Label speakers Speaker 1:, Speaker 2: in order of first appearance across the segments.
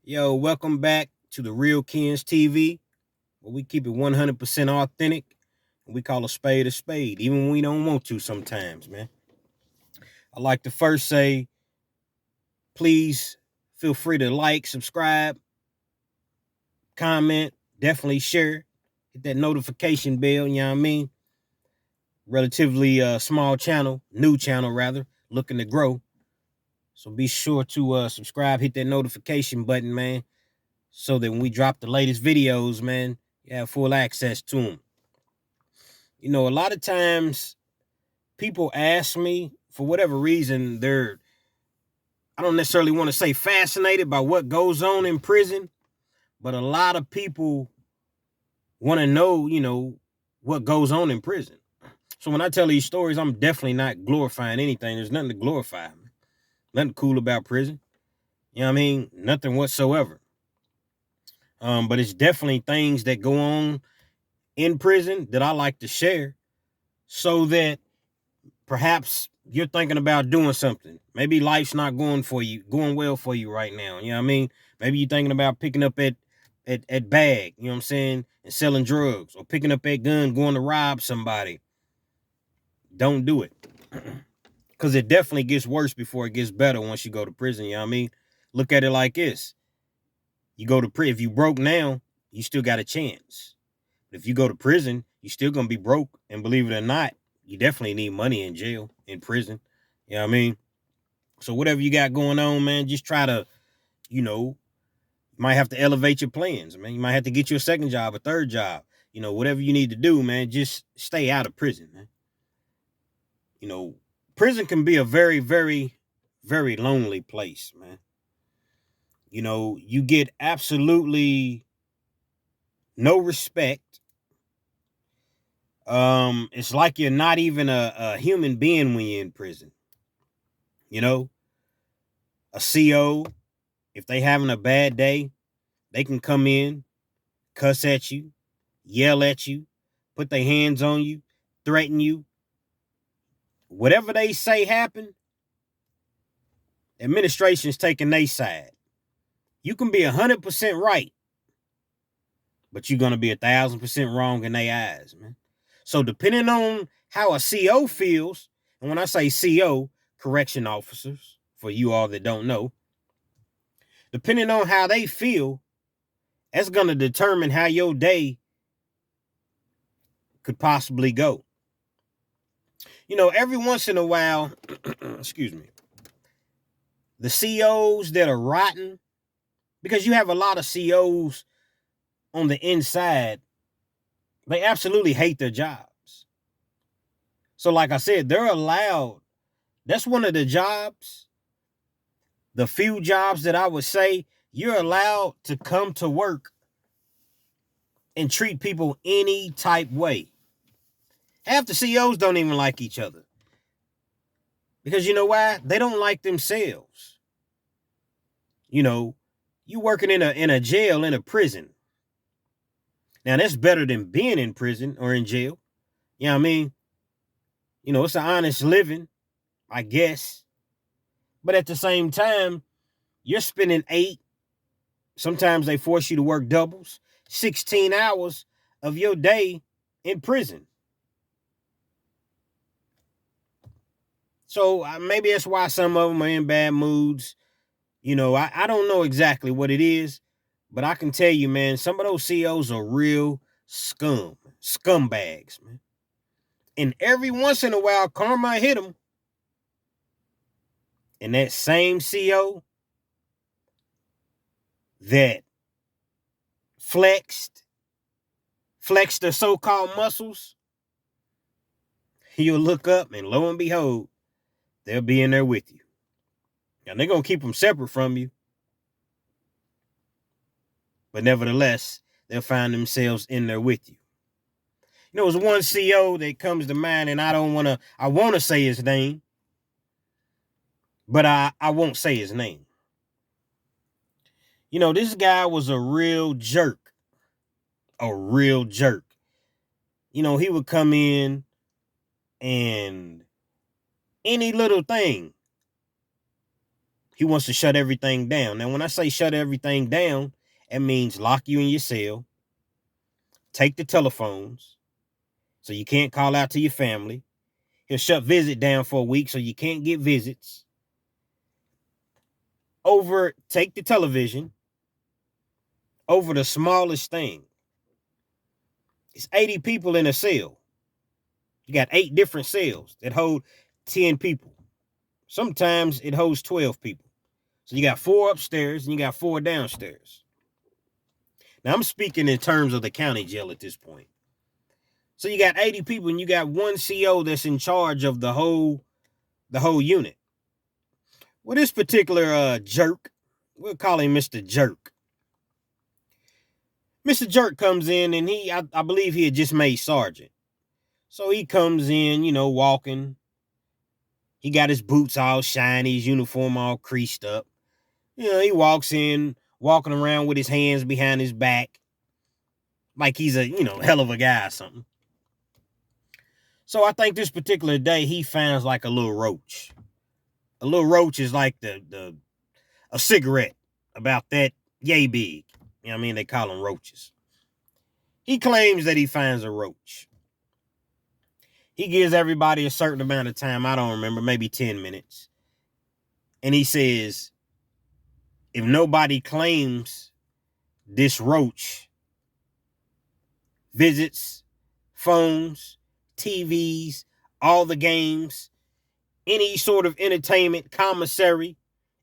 Speaker 1: Yo, welcome back to the Real Kens TV, where we keep it 100% authentic and we call a spade, even when we don't want to sometimes, man. I'd like to first say, please feel free to like, subscribe, comment, definitely share, hit that notification bell, you know what I mean? Relatively small channel, new channel rather, looking to grow. So be sure to subscribe, hit that notification button, man, so that when we drop the latest videos, man, you have full access to them. A lot of times people ask me for whatever reason, I don't necessarily want to say fascinated by what goes on in prison, but a lot of people want to know, what goes on in prison. So when I tell these stories, I'm definitely not glorifying anything. There's nothing to glorify. Nothing cool about prison. You know what I mean? Nothing whatsoever. But it's definitely things that go on in prison that I like to share so that perhaps you're thinking about doing something. Maybe life's not going well for you right now. You know what I mean? Maybe you're thinking about picking up at bag, you know what I'm saying, and selling drugs, or picking up that gun, going to rob somebody. Don't do it. Because it definitely gets worse before it gets better once you go to prison, you know what I mean? Look at it like this. You go to prison, if you broke now, you still got a chance. If you go to prison, you still gonna be broke. And believe it or not, you definitely need money in jail, in prison. You know what I mean? So whatever you got going on, man, just try to, you might have to elevate your plans, man. You might have to get you a second job, a third job. Whatever you need to do, man, just stay out of prison, man. Prison can be a very, very, very lonely place, man. You get absolutely no respect. It's like you're not even a human being when you're in prison. You know, a CO, if they having a bad day, they can come in, cuss at you, yell at you, put their hands on you, threaten you. Whatever they say happen, administration's taking their side. You can be 100% right, but you're gonna be 1,000% wrong in their eyes, man. So depending on how a CO feels, and when I say CO, correction officers, for you all that don't know, depending on how they feel, that's gonna determine how your day could possibly go. Every once in a while, excuse me, the COs that are rotten, because you have a lot of COs on the inside, they absolutely hate their jobs. So, like I said, they're allowed. That's one of the jobs, the few jobs that I would say you're allowed to come to work and treat people any type way. Half the COs don't even like each other. Because you know why? They don't like themselves. You working in a jail, in a prison. Now that's better than being in prison or in jail. You know what I mean? It's an honest living, I guess. But at the same time, you're spending 8, sometimes they force you to work doubles, 16 hours of your day in prison. So maybe that's why some of them are in bad moods. I don't know exactly what it is, but I can tell you, man, some of those CEOs are real scumbags, man. And every once in a while, karma hit them. And that same CEO that flexed their so-called muscles, you'll look up and lo and behold, they'll be in there with you. And they're going to keep them separate from you. But nevertheless, they'll find themselves in there with you. There's one CEO that comes to mind, and I want to say his name, but I won't say his name. This guy was a real jerk. A real jerk. He would come in and any little thing, He wants to shut everything down. Now, when I say shut everything down, it means lock you in your cell, take the telephones, so you can't call out to your family. He'll shut visit down for a week so you can't get visits. Take the television over the smallest thing. It's 80 people in a cell. You got 8 different cells that hold 10 people. Sometimes it holds 12 people. So you got 4 upstairs and you got 4 downstairs. Now I'm speaking in terms of the county jail at this point. So you got 80 people and you got one CO that's in charge of the whole unit. Well, this particular jerk, we'll call him Mr. Jerk. Mr. Jerk comes in and I believe he had just made sergeant. So he comes in, walking. He got his boots all shiny, his uniform all creased up. He walks in, walking around with his hands behind his back, like he's a, hell of a guy or something. So I think this particular day, he finds like a little roach. A little roach is like a cigarette about that yay big. They call them roaches. He claims that he finds a roach. He gives everybody a certain amount of time. I don't remember, maybe 10 minutes. And he says, if nobody claims this roach, visits, phones, TVs, all the games, any sort of entertainment, commissary,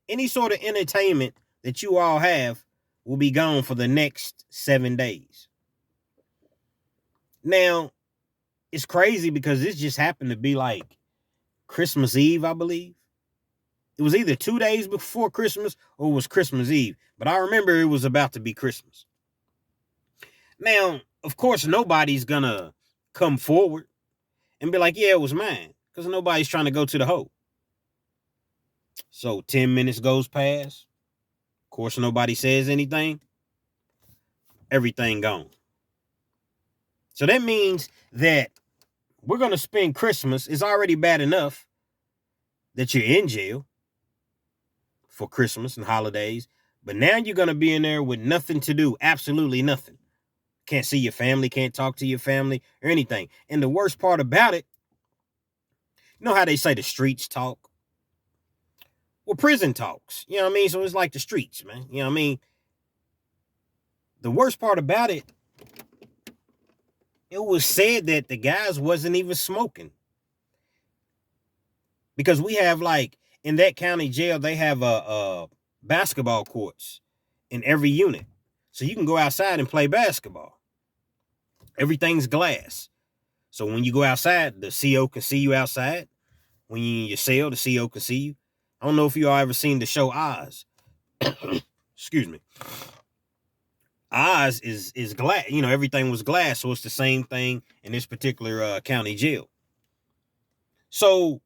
Speaker 1: any sort of entertainment that you all have will be gone for the next 7 days. Now, it's crazy because this just happened to be like Christmas Eve, I believe. It was either 2 days before Christmas or it was Christmas Eve. But I remember it was about to be Christmas. Now, of course, nobody's going to come forward and be like, yeah, it was mine. Because nobody's trying to go to the hole. So 10 minutes goes past. Of course, nobody says anything. Everything gone. So that means that we're going to spend Christmas. It's already bad enough that you're in jail for Christmas and holidays. But now you're going to be in there with nothing to do. Absolutely nothing. Can't see your family. Can't talk to your family or anything. And the worst part about it, you know how they say the streets talk? Well, prison talks. You know what I mean? So it's like the streets, man. You know what I mean? The worst part about it, it was said that the guys wasn't even smoking. Because we have in that county jail, they have basketball courts in every unit. So you can go outside and play basketball. Everything's glass. So when you go outside, the CO can see you outside. When you're in your cell, the CO can see you. I don't know if you all ever seen the show Oz. Excuse me. Oz is glass. Everything was glass. So it's the same thing in this particular county jail. So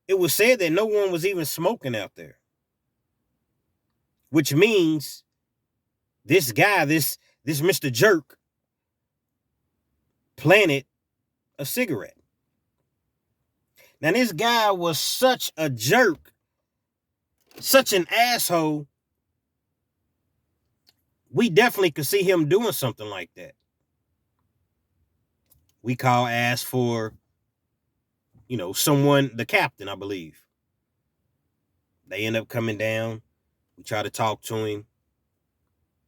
Speaker 1: it was said that no one was even smoking out there. Which means this guy, this Mr. Jerk, planted a cigarette. Now, this guy was such a jerk, such an asshole. We definitely could see him doing something like that. We ask for, someone, the captain, I believe. They end up coming down. We try to talk to him.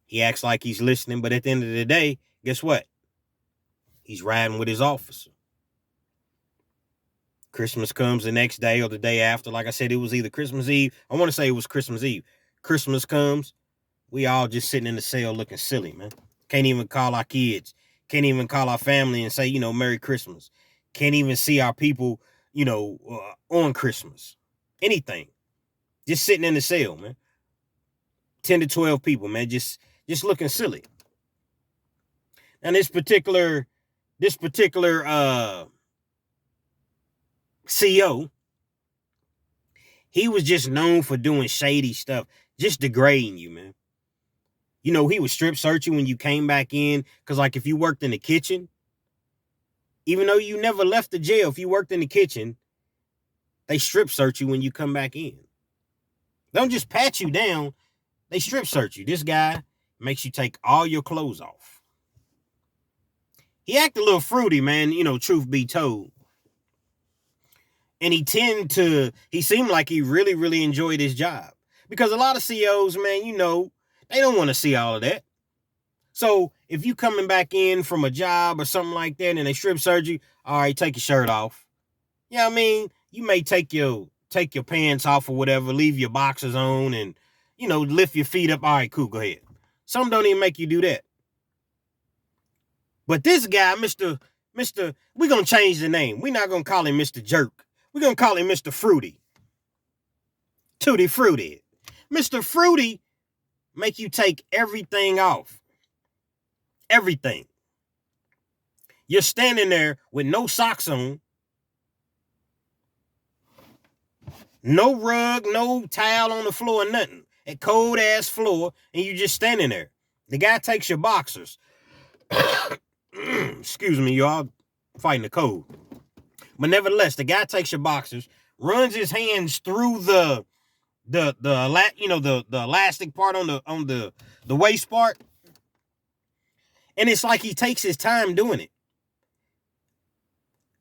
Speaker 1: He acts like he's listening, but at the end of the day, guess what? He's riding with his officer. Christmas comes the next day or the day after. Like I said, it was either Christmas Eve. I want to say it was Christmas Eve. Christmas comes. We all just sitting in the cell looking silly, man. Can't even call our kids. Can't even call our family and say, Merry Christmas. Can't even see our people, on Christmas. Anything. Just sitting in the cell, man. 10 to 12 people, man. Just looking silly. And this particular CO, he was just known for doing shady stuff, just degrading you, man. He would strip search you when you came back in, because if you worked in the kitchen, even though you never left the jail, if you worked in the kitchen, they strip search you when you come back in. Don't just pat you down. They strip search you. This guy makes you take all your clothes off. He act a little fruity, man, truth be told. And he seemed like he really, really enjoyed his job. Because a lot of CEOs, man, they don't want to see all of that. So if you coming back in from a job or something like that and they strip search you, all right, take your shirt off. You know what I mean? You may take your pants off or whatever, leave your boxers on and, lift your feet up. All right, cool, go ahead. Some don't even make you do that. But this guy, Mr. We're going to change the name. We're not going to call him Mr. Jerk. We're going to call him Mr. Fruity. Tutti Fruity. Mr. Fruity make you take everything off. Everything. You're standing there with no socks on, no rug, no towel on the floor, nothing. A cold ass floor, and you just standing there. The guy takes your boxers. Excuse me, y'all, fighting the cold. But nevertheless, the guy takes your boxers, runs his hands through the elastic part on the waist part, and it's like he takes his time doing it.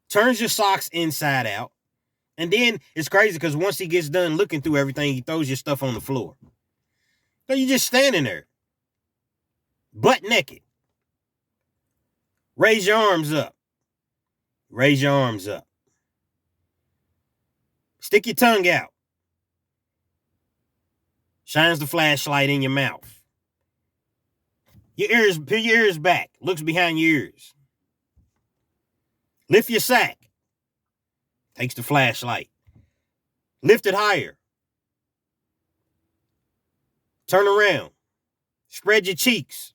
Speaker 1: Turns your socks inside out, and then it's crazy because once he gets done looking through everything, he throws your stuff on the floor. So you're just standing there, butt naked. Raise your arms up. Raise your arms up. Stick your tongue out. Shines the flashlight in your mouth. Put your ears back. Looks behind your ears. Lift your sack. Takes the flashlight. Lift it higher. Turn around. Spread your cheeks.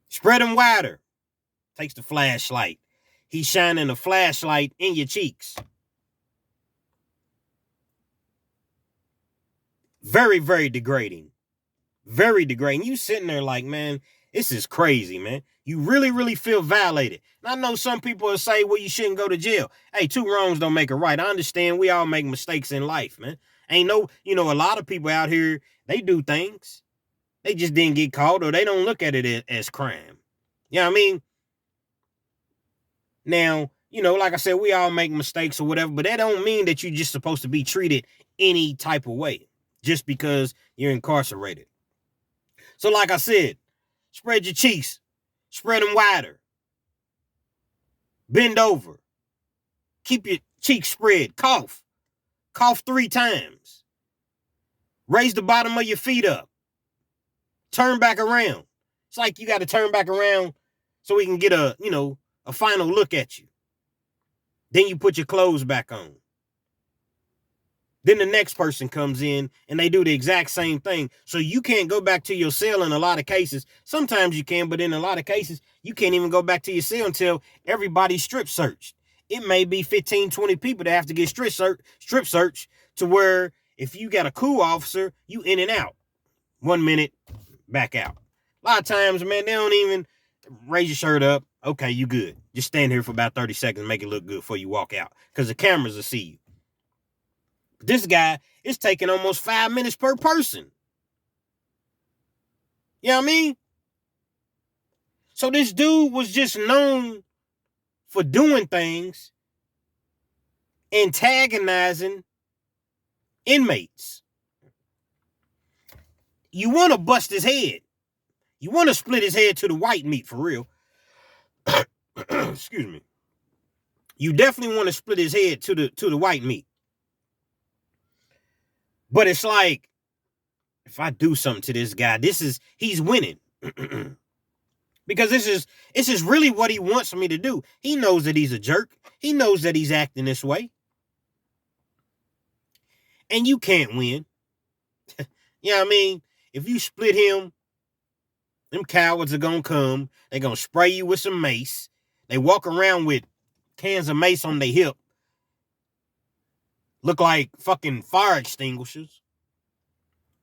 Speaker 1: Spread them wider. Takes the flashlight. He's shining a flashlight in your cheeks. Very, very degrading. Very degrading. You sitting there like, man, this is crazy, man. You really, really feel violated. And I know some people will say, well, you shouldn't go to jail. Hey, two wrongs don't make a right. I understand we all make mistakes in life, man. A lot of people out here, they do things. They just didn't get caught or they don't look at it as crime. You know what I mean? Now, like I said, we all make mistakes or whatever, but that don't mean that you're just supposed to be treated any type of way just because you're incarcerated. So like I said, spread your cheeks, spread them wider, bend over, keep your cheeks spread, cough 3 times, raise the bottom of your feet up, turn back around. It's like you got to turn back around so we can get a final look at you. Then you put your clothes back on. Then the next person comes in and they do the exact same thing. So you can't go back to your cell in a lot of cases. Sometimes you can, but in a lot of cases, you can't even go back to your cell until everybody's strip searched. It may be 15, 20 people that have to get strip searched to where if you got a cool officer, you in and out. 1 minute, back out. A lot of times, man, they don't even raise your shirt up. Okay, you good. Just stand here for about 30 seconds and make it look good before you walk out because the cameras will see you. This guy is taking almost 5 minutes per person. You know what I mean? So this dude was just known for doing things, antagonizing inmates. You want to bust his head. You want to split his head to the white meat for real. Excuse me. You definitely want to split his head to the white meat. But it's like, if I do something to this guy, he's winning. Because this is really what he wants me to do. He knows that he's a jerk. He knows that he's acting this way. And you can't win. You know what I mean? If you split him, them cowards are going to come. They're going to spray you with some mace. They walk around with cans of mace on their hip. Look like fucking fire extinguishers.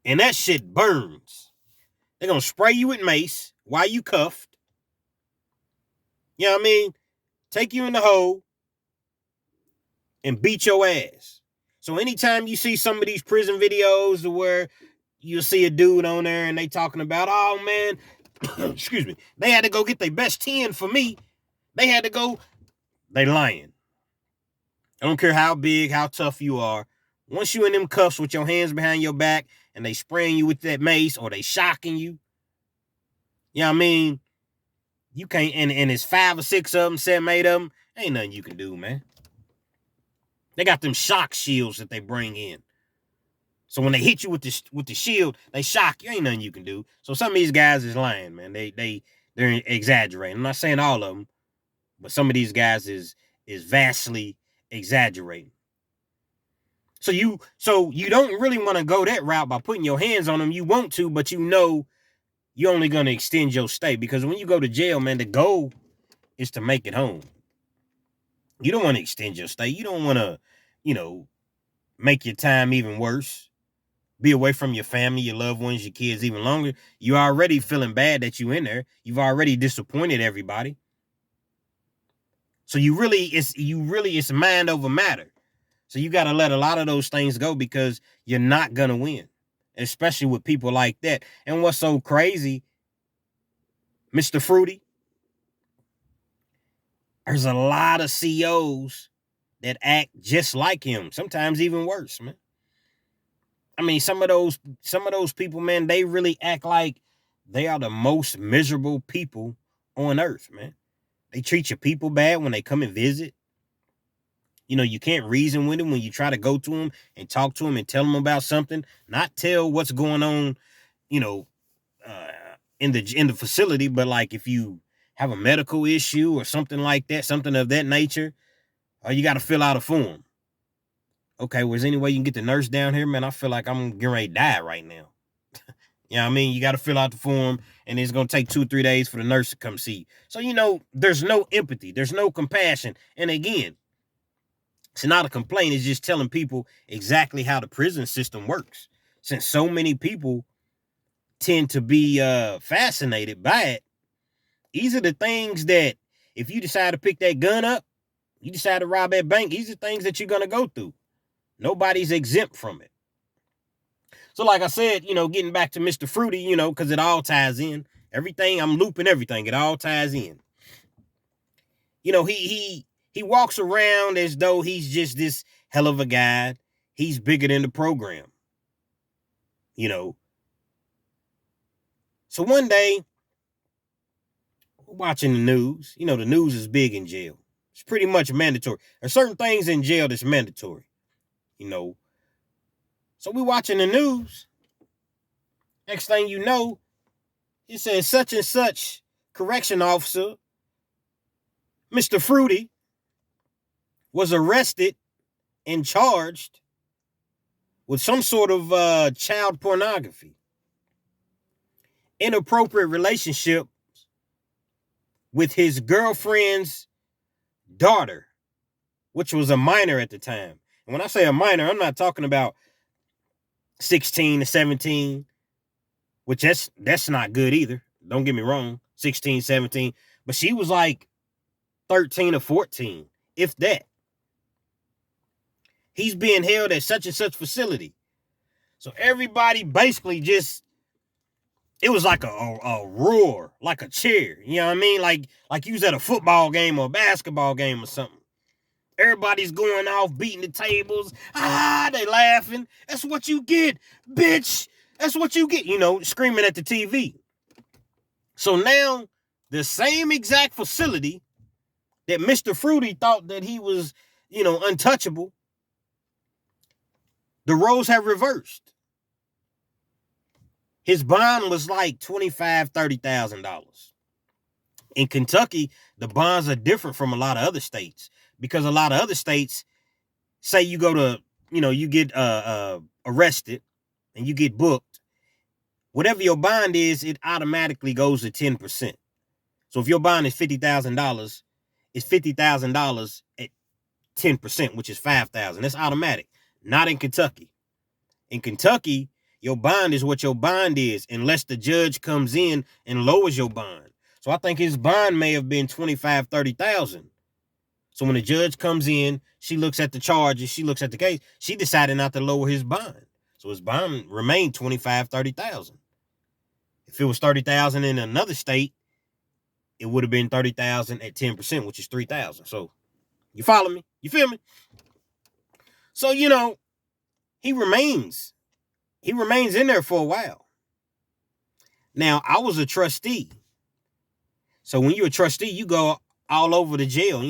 Speaker 1: And that shit burns. They're going to spray you with mace while you cuffed. You know what I mean? Take you in the hole and beat your ass. So anytime you see some of these prison videos where you'll see a dude on there and they talking about, oh man, excuse me, they had to go get their best 10 for me. They had to go, they lying. I don't care how big, how tough you are. Once you in them cuffs with your hands behind your back and they spraying you with that mace or they shocking you, you know what I mean? You can't, and it's 5 or 6 of them, 7, 8 of them. Ain't nothing you can do, man. They got them shock shields that they bring in. So when they hit you with the shield, they shock you. Ain't nothing you can do. So some of these guys is lying, man. They're exaggerating. I'm not saying all of them, but some of these guys is vastly exaggerating. So you don't really want to go that route by putting your hands on them. You want to, but you know you're only going to extend your stay, because when you go to jail, man, the goal is to make it home. You don't want to extend your stay. You don't want to, make your time even worse. Be away from your family, your loved ones, your kids even longer. You're already feeling bad that you're in there. You've already disappointed everybody. So it's mind over matter. So you got to let a lot of those things go, because you're not going to win, especially with people like that. And what's so crazy, Mr. Fruity, there's a lot of COs that act just like him, sometimes even worse, man. I mean, some of those people, man, they really act like they are the most miserable people on earth, man. They treat your people bad when they come and visit. You can't reason with them when you try to go to them and talk to them and tell them about something, not tell what's going on, in the facility, but like if you have a medical issue or something like that, something of that nature, you got to fill out a form. Okay, well, is there any way you can get the nurse down here? Man, I feel like I'm getting ready to die right now. You know what I mean? You got to fill out the form, and it's going to take 2 or 3 days for the nurse to come see you. So, there's no empathy. There's no compassion. And again, it's not a complaint. It's just telling people exactly how the prison system works. Since so many people tend to be fascinated by it, these are the things that if you decide to pick that gun up, you decide to rob that bank, these are things that you're going to go through. Nobody's exempt from it. So like I said, getting back to Mr. Fruity, because it all ties in. Everything, I'm looping everything. It all ties in. He walks around as though he's just this hell of a guy. He's bigger than the program. So one day, we're watching the news. The news is big in jail. It's pretty much mandatory. There's certain things in jail that's mandatory. So we watching the news. Next thing you know, it says such and such correction officer, Mr. Fruity, was arrested and charged with some sort of child pornography, inappropriate relationship with his girlfriend's daughter, which was a minor at the time. And when I say a minor, I'm not talking about 16 to 17, which that's not good either. Don't get me wrong, 16, 17. But she was like 13 or 14, if that. He's being held at such and such facility. So everybody basically it was like a roar, like a cheer. You know what I mean? Like you was at a football game or a basketball game or something. Everybody's going off, beating the tables. They laughing. That's what you get, bitch. That's what you get, screaming at the TV. So now, the same exact facility that Mr. Fruity thought that he was, untouchable, the roles have reversed. His bond was like $25,000, $30,000. In Kentucky, the bonds are different from a lot of other states, because a lot of other states say you go to, you get arrested and you get booked. Whatever your bond is, it automatically goes to 10%. So if your bond is $50,000, it's $50,000 at 10%, which is $5,000. That's automatic. Not in Kentucky. In Kentucky, your bond is what your bond is, unless the judge comes in and lowers your bond. So I think his bond may have been $25,000, $30,000. So when the judge comes in, she looks at the charges, she looks at the case, she decided not to lower his bond. So his bond remained 25, 30,000. If it was 30,000 in another state, it would have been 30,000 at 10%, which is 3,000. So you follow me? You feel me? So, he remains in there for a while. Now, I was a trustee. So when you're a trustee, you go all over the jail,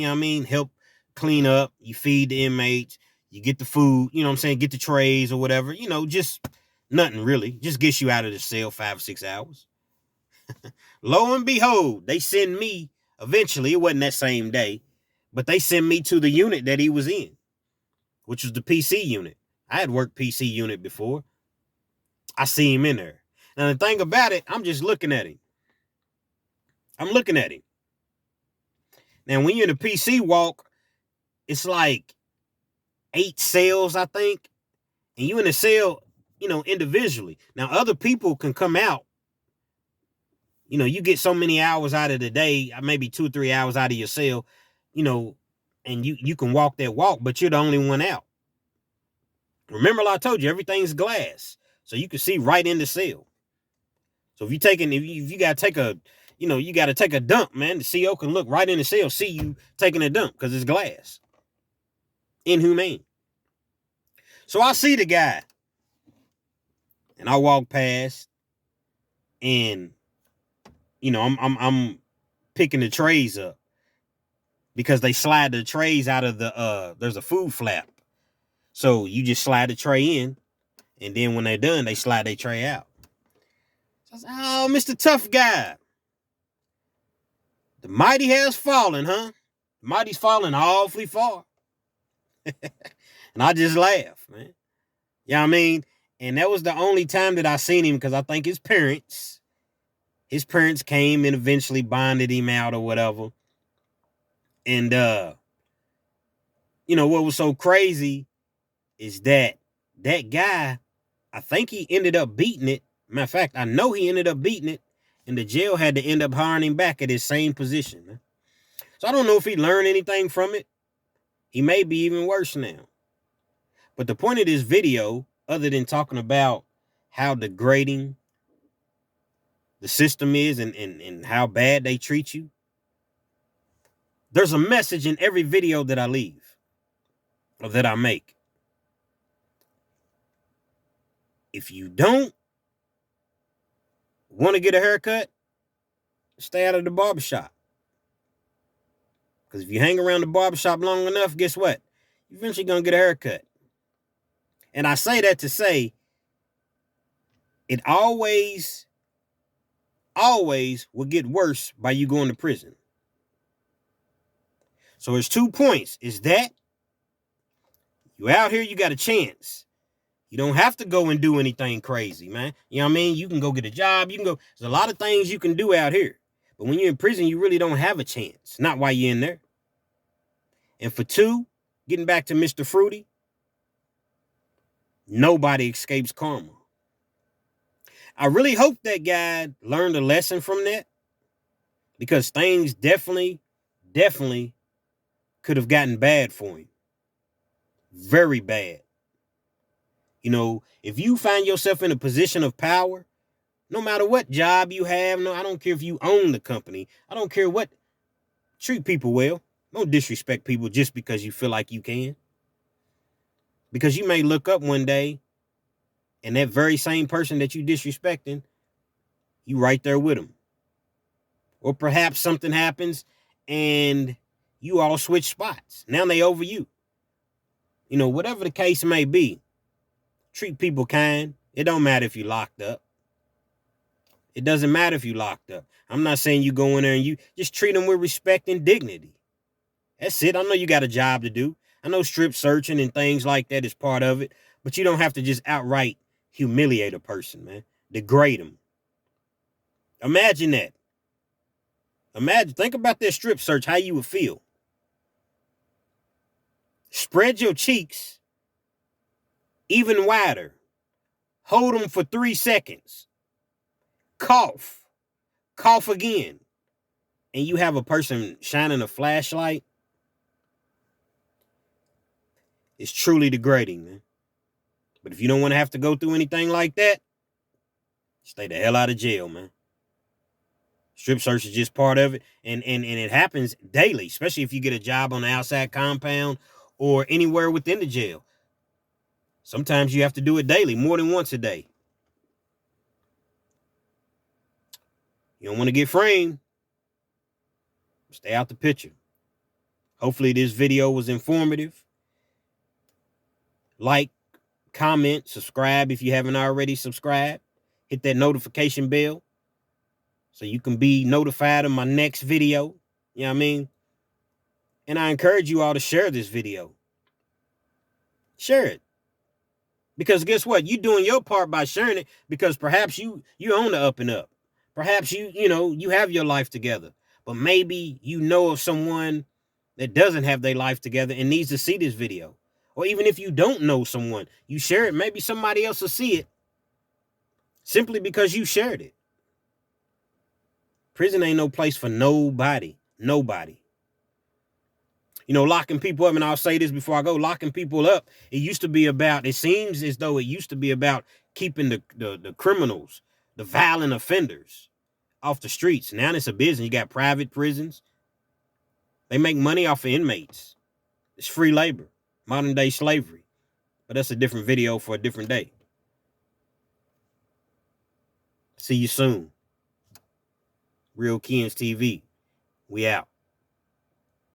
Speaker 1: help clean up, you feed the inmates, you get the food, get the trays or whatever, just nothing really, just gets you out of the cell 5 or 6 hours. Lo and behold, they send me, eventually, it wasn't that same day, but they send me to the unit that he was in, which was the PC unit. I had worked PC unit before. I see him in there. Now the thing about it, I'm just looking at him. I'm looking at him. Now, when you're in the PC walk, it's like 8 cells, I think. And you in a cell, individually. Now, other people can come out. You get so many hours out of the day, maybe 2 or 3 hours out of your cell, and you can walk that walk, but you're the only one out. Remember, I told you, everything's glass. So you can see right in the cell. So if you got to take you got to take a dump, man. The CO can look right in the cell, see you taking a dump because it's glass. Inhumane. So I see the guy, and I walk past, and I'm picking the trays up because they slide the trays out of there's a food flap. So you just slide the tray in, and then when they're done, they slide their tray out. So I said, "Oh, Mr. Tough Guy. The mighty has fallen, huh? The mighty's fallen awfully far." And I just laugh, man. You know what I mean? And that was the only time that I seen him, because I think his parents came and eventually bonded him out or whatever. And, what was so crazy is that guy, I think he ended up beating it. Matter of fact, I know he ended up beating it, and the jail had to end up hiring him back at his same position, man. So I don't know if he learned anything from it. He may be even worse now. But the point of this video, other than talking about how degrading the system is and how bad they treat you, there's a message in every video that I leave or that I make. If you don't want to get a haircut, stay out of the barbershop. Because if you hang around the barbershop long enough, guess what? You're eventually going to get a haircut. And I say that to say, it always will get worse by you going to prison. So there's 2 points. Is that you out here, you got a chance. You don't have to go and do anything crazy, man. You know what I mean? You can go get a job. There's a lot of things you can do out here. But when you're in prison, you really don't have a chance. Not while you're in there. And for 2, getting back to Mr. Fruity, nobody escapes karma. I really hope that guy learned a lesson from that, because things definitely could have gotten bad for him. Very bad. If you find yourself in a position of power, no matter what job you have, I don't care if you own the company, I don't care what, treat people well. Don't disrespect people just because you feel like you can. Because you may look up one day, and that very same person that you disrespecting, you right there with them. Or perhaps something happens and you all switch spots. Now they over you. Whatever the case may be, treat people kind. It don't matter if you locked up. It doesn't matter if you locked up. I'm not saying you go in there and you just treat them with respect and dignity. That's it. I know you got a job to do. I know strip searching and things like that is part of it, but you don't have to just outright humiliate a person, man. Degrade them. Imagine that. Think about that strip search, how you would feel. Spread your cheeks even wider. Hold them for 3 seconds. Cough. Cough again. And you have a person shining a flashlight It's truly degrading, man. But if you don't want to have to go through anything like that, stay the hell out of jail, man. Strip search is just part of it. And it happens daily, especially if you get a job on the outside compound or anywhere within the jail. Sometimes you have to do it daily, more than once a day. You don't want to get framed. Stay out the picture. Hopefully this video was informative. Like, comment, subscribe if you haven't already subscribed. Hit that notification bell so you can be notified of my next video. You know what I mean? And I encourage you all to share this video. Share it. Because guess what? You're doing your part by sharing it, because perhaps you own the up and up. Perhaps you have your life together. But maybe you know of someone that doesn't have their life together and needs to see this video. Or even if you don't know someone, you share it, maybe somebody else will see it simply because you shared it. Prison ain't no place for nobody. Nobody. Locking people up, and I'll say this before I go, locking people up, it seems as though it used to be about keeping the criminals, the violent offenders off the streets. Now it's a business. You got private prisons. They make money off of inmates. It's free labor, modern day slavery. But that's a different video for a different day. See you soon. Real Kens TV. We out.